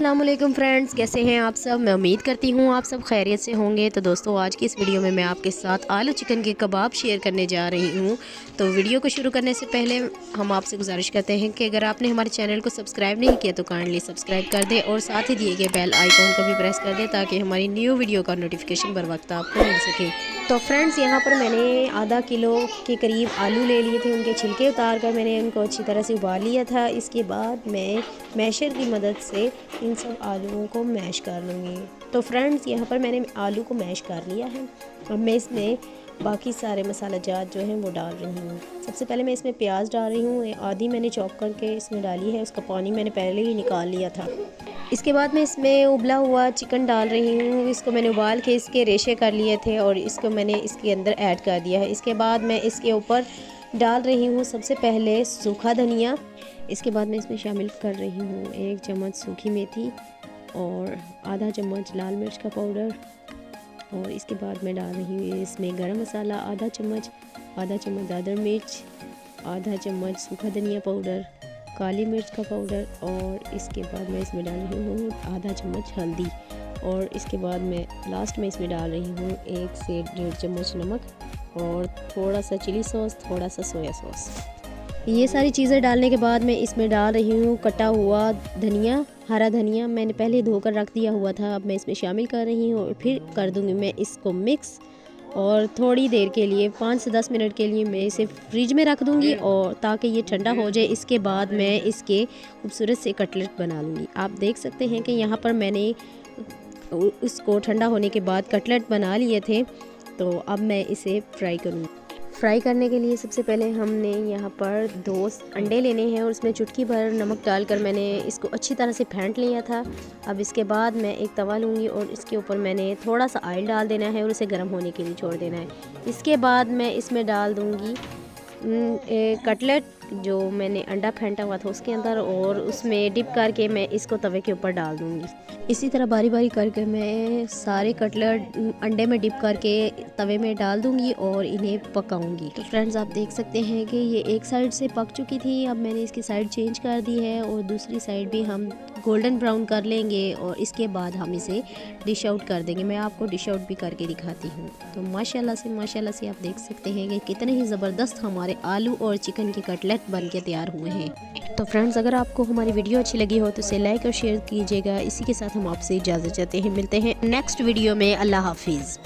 अस्सलामुअलैकुम फ्रेंड्स, कैसे हैं आप सब। मैं उम्मीद करती हूँ आप सब खैरियत से होंगे। तो दोस्तों, आज की इस वीडियो में मैं आपके साथ आलू चिकन के कबाब शेयर करने जा रही हूँ। तो वीडियो को शुरू करने से पहले हम आपसे गुजारिश करते हैं कि अगर आपने हमारे चैनल को सब्सक्राइब नहीं किया तो काइंडली सब्सक्राइब कर दें और साथ ही दिए गए बेल आइकॉन को भी प्रेस कर दें ताकि हमारी न्यू वीडियो का नोटिफिकेशन बर वक्त आपको मिल सके। तो फ्रेंड्स, यहाँ पर मैंने आधा किलो के करीब आलू ले लिए थे। उनके छिलके उतार कर मैंने उनको अच्छी तरह से उबाल लिया था। इसके बाद मैं मैशर की मदद से इन सब आलूओं को मैश कर लूँगी। तो फ्रेंड्स, यहाँ पर मैंने आलू को मैश कर लिया है। अब मैं इसमें बाकी सारे मसाला जात जो हैं वो डाल रही हूँ। सबसे पहले मैं इसमें प्याज डाल रही हूँ, आधी मैंने चॉप करके इसमें डाली है। उसका पानी मैंने पहले ही निकाल लिया था। इसके बाद मैं इसमें उबला हुआ चिकन डाल रही हूँ। इसको मैंने उबाल के इसके रेशे कर लिए थे और इसको मैंने इसके अंदर ऐड कर दिया है। इसके बाद मैं इसके ऊपर डाल रही हूँ सबसे पहले सूखा धनिया। इसके बाद मैं इसमें शामिल कर रही हूँ 1 चम्मच सूखी मेथी और आधा चम्मच लाल मिर्च का पाउडर। और इसके बाद मैं डाल रही हूँ इसमें गरम मसाला आधा चम्मच दादर मिर्च, आधा चम्मच सूखा धनिया पाउडर, काली मिर्च का पाउडर और इसके बाद मैं इसमें डाल रही हूँ आधा चम्मच हल्दी। और इसके बाद मैं लास्ट में इसमें डाल रही हूँ 1 से 1.5 चम्मच नमक और थोड़ा सा चिली सॉस, थोड़ा सा सोया सॉस। ये सारी चीज़ें डालने के बाद मैं इसमें डाल रही हूँ कटा हुआ धनिया, हरा धनिया। मैंने पहले धोकर रख दिया हुआ था। अब मैं इसमें शामिल कर रही हूँ और फिर कर दूँगी मैं इसको मिक्स। और थोड़ी देर के लिए 5 से 10 मिनट के लिए मैं इसे फ्रिज में रख दूँगी और ताकि ये ठंडा हो जाए। इसके बाद मैं इसके खूबसूरत से कटलेट बना लूँगी। आप देख सकते हैं कि यहाँ पर मैंने इसको ठंडा होने के बाद कटलेट बना लिए थे। तो अब मैं इसे फ्राई करूँगी। फ्राई करने के लिए सबसे पहले हमने यहाँ पर 2 अंडे लेने हैं और उसमें चुटकी भर नमक डालकर मैंने इसको अच्छी तरह से फेंट लिया था। अब इसके बाद मैं एक तवा लूँगी और इसके ऊपर मैंने थोड़ा सा ऑयल डाल देना है और उसे गर्म होने के लिए छोड़ देना है। इसके बाद मैं इसमें डाल दूँगी कटलेट जो मैंने अंडा फेंटा हुआ था उसके अंदर, और उसमें डिप करके मैं इसको तवे के ऊपर डाल दूँगी। इसी तरह बारी बारी करके मैं सारे कटलेट अंडे में डिप करके तवे में डाल दूँगी और इन्हें पकाऊँगी। तो फ्रेंड्स, आप देख सकते हैं कि ये एक साइड से पक चुकी थी। अब मैंने इसकी साइड चेंज कर दी है और दूसरी साइड भी हम गोल्डन ब्राउन कर लेंगे और इसके बाद हम इसे डिश आउट कर देंगे। मैं आपको डिश आउट भी करके दिखाती हूँ। तो माशाल्लाह से आप देख सकते हैं कि कितने ही ज़बरदस्त हमारे आलू और चिकन के कटलेट बन के तैयार हुए हैं। तो फ्रेंड्स, अगर आपको हमारी वीडियो अच्छी लगी हो तो इसे लाइक और शेयर कीजिएगा। इसी के साथ हम आपसे इजाज़त चाहते हैं। मिलते हैं नेक्स्ट वीडियो में। अल्लाह हाफिज़।